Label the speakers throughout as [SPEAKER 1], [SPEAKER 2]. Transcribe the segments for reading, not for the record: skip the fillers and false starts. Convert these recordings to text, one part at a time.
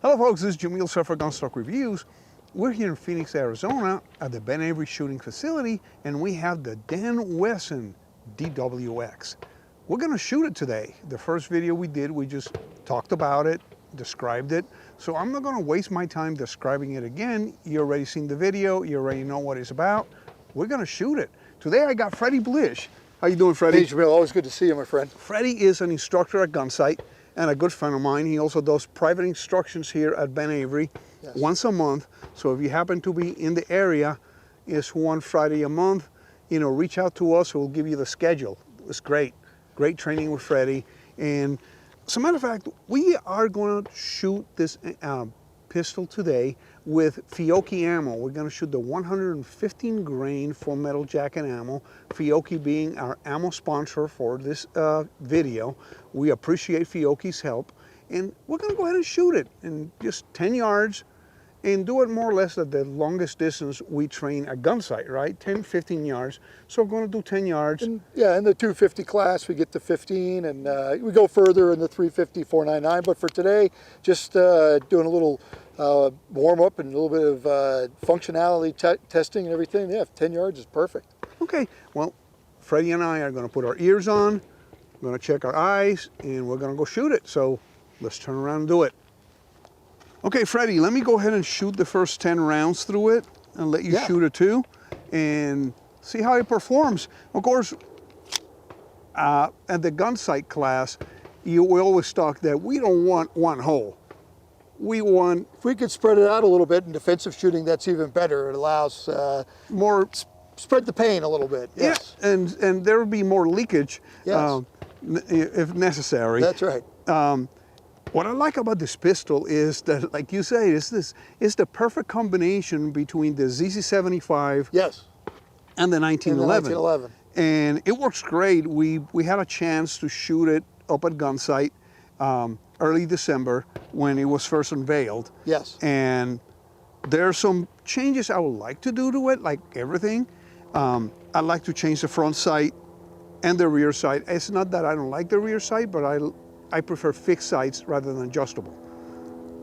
[SPEAKER 1] Hello folks, this is Jamil Surfer Gunstock Reviews. We're here in Phoenix, Arizona at the Ben Avery shooting facility, and we have the Dan Wesson DWX. We're gonna shoot it today. The first video we did, we just talked about it, described it. So I'm not gonna waste my time describing it again. You already seen the video, you already know what it's about. We're gonna shoot it. Today I got Freddie Blish. How you doing, Freddie?
[SPEAKER 2] Hey, Jamil, always good to see you, my friend.
[SPEAKER 1] Freddie is an instructor at Gunsight and a good friend of mine. He also does private instructions here at Ben Avery once a month. So if you happen to be in the area, it's one Friday a month. You know, reach out to us. We'll give you the schedule. It's great. Great training with Freddie. And as a matter of fact, we are going to shoot this pistol today with Fiocchi ammo. We're going to shoot the 115 grain full metal jacket ammo. Fiocchi being our ammo sponsor for this video. We appreciate Fiocchi's help, and we're going to go ahead and shoot it in just 10 yards and do it more or less at the longest distance we train at Gunsight, right? 10, 15 yards. So we're going to do 10 yards.
[SPEAKER 2] Yeah, in the 250 class, we get to 15, and we go further in the 350, 499. But for today, just doing a little warm up and a little bit of functionality testing and everything. Yeah, 10 yards is perfect.
[SPEAKER 1] Okay, well, Freddie and I are going to put our ears on, we're going to check our eyes, and we're going to go shoot it. So let's turn around and do it. Okay, Freddie, let me go ahead and shoot the first 10 rounds through it and let you shoot it too and see how it performs. Of course, at the Gunsight class, we always talk that we don't want one hole. We want...
[SPEAKER 2] If we could spread it out a little bit in defensive shooting, that's even better. It allows
[SPEAKER 1] more...
[SPEAKER 2] Spread the pain a little bit, yes.
[SPEAKER 1] Yeah, and there will be more leakage if necessary.
[SPEAKER 2] That's right.
[SPEAKER 1] What I like about this pistol is that, like you say, it's the perfect combination between the ZZ75 and the 1911. And it works great. We had a chance to shoot it up at Gunsight early December when it was first unveiled.
[SPEAKER 2] Yes.
[SPEAKER 1] And there are some changes I would like to do to it, like everything. I'd like to change the front sight and the rear sight. It's not that I don't like the rear sight, but I prefer fixed sights rather than adjustable.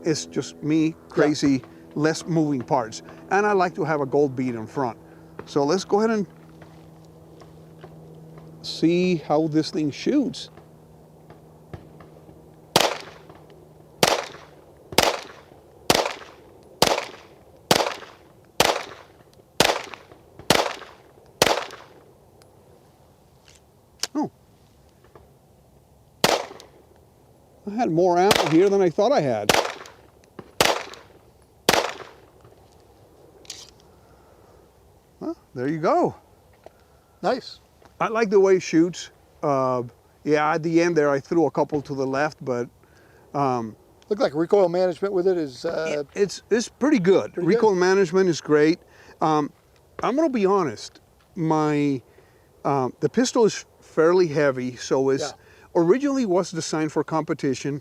[SPEAKER 1] It's just me, crazy, less moving parts. And I like to have a gold bead in front. So let's go ahead and see how this thing shoots. Oh. I had more ammo here than I thought I had. Well, there you go.
[SPEAKER 2] Nice.
[SPEAKER 1] I like the way it shoots. Yeah, at the end there I threw a couple to the left, but...
[SPEAKER 2] Look like recoil management with it is...
[SPEAKER 1] It's pretty good. Recoil management is great. I'm going to be honest. The pistol is fairly heavy, so it's... Originally was designed for competition,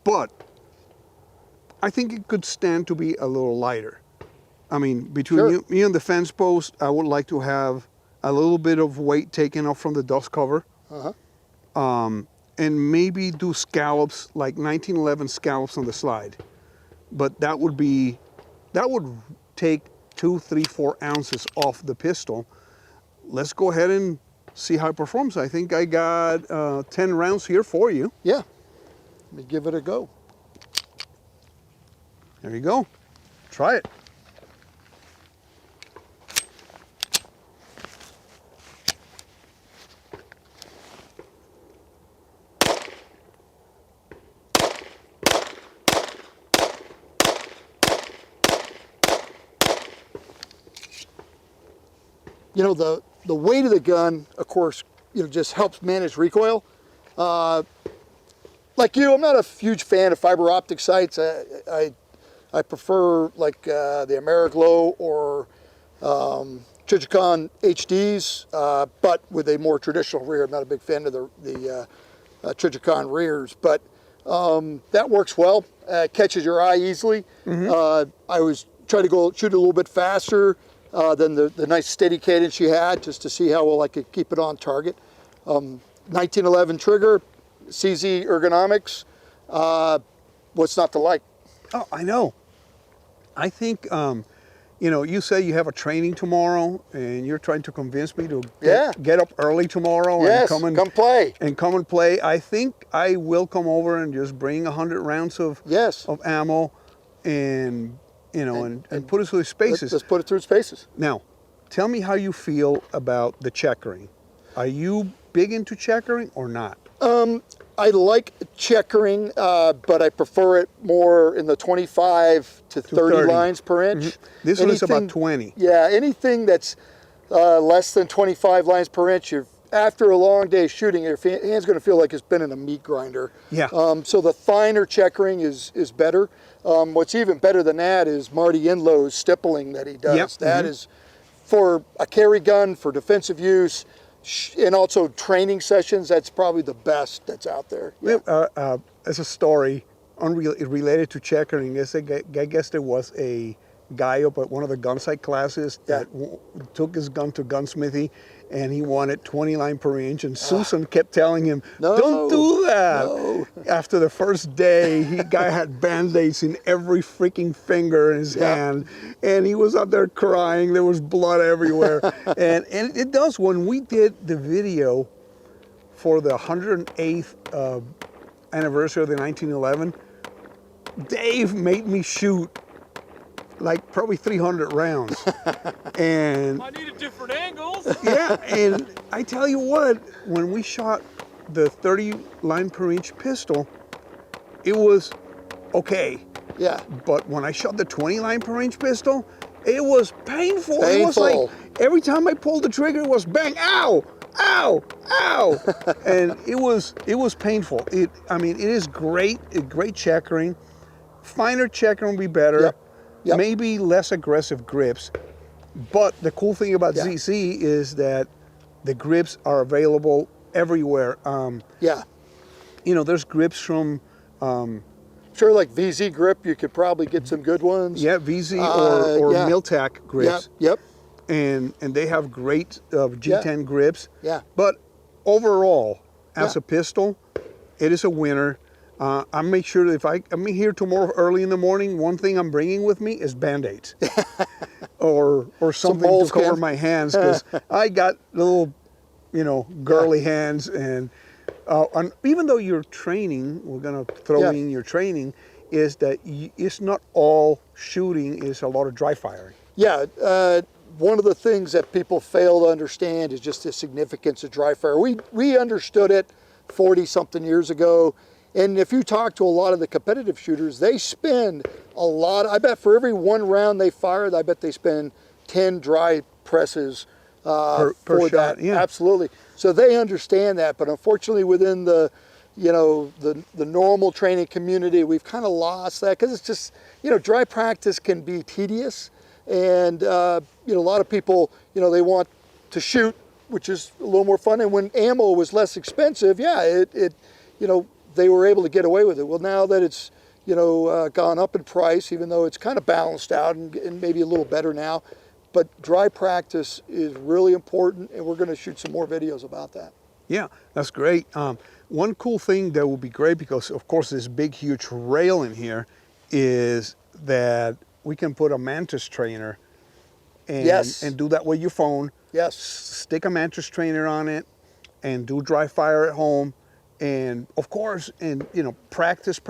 [SPEAKER 1] but I think it could stand to be a little lighter. I mean, between me and the fence post, I would like to have a little bit of weight taken off from the dust cover, and maybe do scallops, like 1911 scallops on the slide. But that would take 2, 3, 4 ounces off the pistol. Let's go ahead and see how it performs. I think I got 10 rounds here for you.
[SPEAKER 2] Yeah, let me give it a go.
[SPEAKER 1] There you go. Try it.
[SPEAKER 2] You know, the weight of the gun, of course, you know, just helps manage recoil. Like you, I'm not a huge fan of fiber optic sights. I prefer like the Ameriglow or Trijicon HDs, but with a more traditional rear. I'm not a big fan of the Trijicon rears, but that works well. Catches your eye easily. I always try to shoot a little bit faster than the nice steady cadence she had, just to see how well I could keep it on target. 1911 trigger, CZ ergonomics. what's not to like?
[SPEAKER 1] Oh, I know. I think, you know, you say you have a training tomorrow, and you're trying to convince me to get up early tomorrow and
[SPEAKER 2] come play.
[SPEAKER 1] And come and play. I think I will come over and just bring 100 rounds of ammo, and you know, and put it through spaces.
[SPEAKER 2] Let's put it through spaces.
[SPEAKER 1] Now, tell me how you feel about the checkering. Are you big into checkering or not?
[SPEAKER 2] I like checkering, but I prefer it more in the 25 to 30 lines per inch.
[SPEAKER 1] This one is about 20.
[SPEAKER 2] Yeah, anything that's less than 25 lines per inch, after a long day shooting, your hand's going to feel like it's been in a meat grinder.
[SPEAKER 1] Yeah.
[SPEAKER 2] So the finer checkering is better. What's even better than that is Marty Inlow's stippling that he does.
[SPEAKER 1] Yep.
[SPEAKER 2] That is for a carry gun, for defensive use, and also training sessions. That's probably the best that's out there.
[SPEAKER 1] Yeah. As a story, related to checkering, I guess there was a guy up at one of the gun sight classes that took his gun to gunsmithy, and he wanted 20 line per inch, and Susan kept telling him, don't do that. No. After the first day, guy had band-aids in every freaking finger in his hand, and he was out there crying. There was blood everywhere. and it does, when we did the video for the 108th anniversary of the 1911, Dave made me shoot like probably 300 rounds. And
[SPEAKER 3] I needed different angles.
[SPEAKER 1] Yeah, and I tell you what, when we shot the 30 line per inch pistol, it was okay.
[SPEAKER 2] Yeah.
[SPEAKER 1] But when I shot the 20 line per inch pistol, it was painful. It was like every time I pulled the trigger, it was bang, ow, ow, ow. And it was painful. I mean, it is great checkering. Finer checkering would be better. Yep. Maybe less aggressive grips. But the cool thing about ZC is that the grips are available everywhere. You know, there's grips from...
[SPEAKER 2] sure, like VZ grip, you could probably get some good ones.
[SPEAKER 1] Yeah, VZ or Miltac grips.
[SPEAKER 2] Yep.
[SPEAKER 1] And they have great G10 grips.
[SPEAKER 2] Yeah.
[SPEAKER 1] But overall, as a pistol, it is a winner. I make sure that if I'm here tomorrow early in the morning, one thing I'm bringing with me is Band-Aids. or something to cover my hands, because I got little, you know, girly hands. And even though you're training, we're going to throw in your training, is that it's not all shooting, it's a lot of dry firing.
[SPEAKER 2] Yeah. One of the things that people fail to understand is just the significance of dry fire. We understood it 40-something years ago. And if you talk to a lot of the competitive shooters, they spend a lot. I bet for every one round they fire, I bet they spend 10 dry presses
[SPEAKER 1] per
[SPEAKER 2] for
[SPEAKER 1] shot.
[SPEAKER 2] that. Yeah. Absolutely. So they understand that. But unfortunately, within the normal training community, we've kind of lost that, because it's just, you know, dry practice can be tedious. And, you know, a lot of people, you know, they want to shoot, which is a little more fun. And when ammo was less expensive, you know, they were able to get away with it. Well, now that it's, you know, gone up in price, even though it's kind of balanced out and maybe a little better now, but dry practice is really important, and we're going to shoot some more videos about that.
[SPEAKER 1] Yeah, that's great. One cool thing that would be great, because of course this big huge rail in here, is that we can put a Mantis trainer and do that with your phone.
[SPEAKER 2] Yes.
[SPEAKER 1] Stick a Mantis trainer on it and do dry fire at home. And of course, and you know, practice.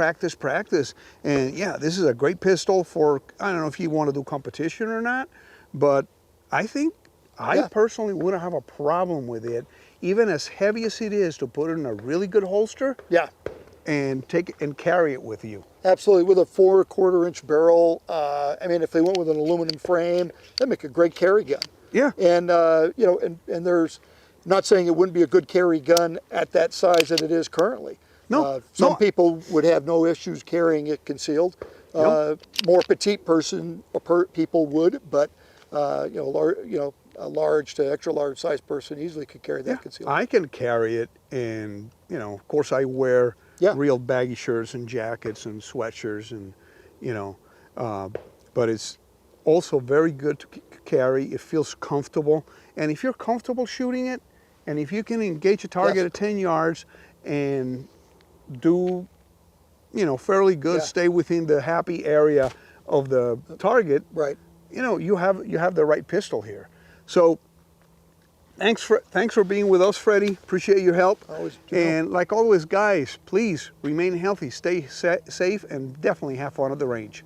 [SPEAKER 1] And yeah, this is a great pistol for, I don't know if you want to do competition or not, but I think I personally wouldn't have a problem with it, even as heavy as it is, to put it in a really good holster.
[SPEAKER 2] Yeah.
[SPEAKER 1] And take it and carry it with you.
[SPEAKER 2] Absolutely, with a 4¼ inch barrel. I mean, if they went with an aluminum frame, that'd make a great carry gun.
[SPEAKER 1] Yeah.
[SPEAKER 2] And you know, and there's, not saying it wouldn't be a good carry gun at that size that it is currently.
[SPEAKER 1] No.
[SPEAKER 2] Some people would have no issues carrying it concealed. More petite people would, but you know, a large to extra large size person easily could carry that concealed.
[SPEAKER 1] I can carry it, and you know, of course, I wear real baggy shirts and jackets and sweatshirts, and you know, but it's also very good to carry. It feels comfortable, and if you're comfortable shooting it, and if you can engage a target at 10 yards and do, you know, fairly good,
[SPEAKER 2] Yeah.
[SPEAKER 1] stay within the happy area of the target,
[SPEAKER 2] Right.
[SPEAKER 1] you know, you have the right pistol here. So thanks for being with us, Freddie. Appreciate your help.
[SPEAKER 2] Always.
[SPEAKER 1] And like always, guys, please remain healthy, stay safe, and definitely have fun at the range.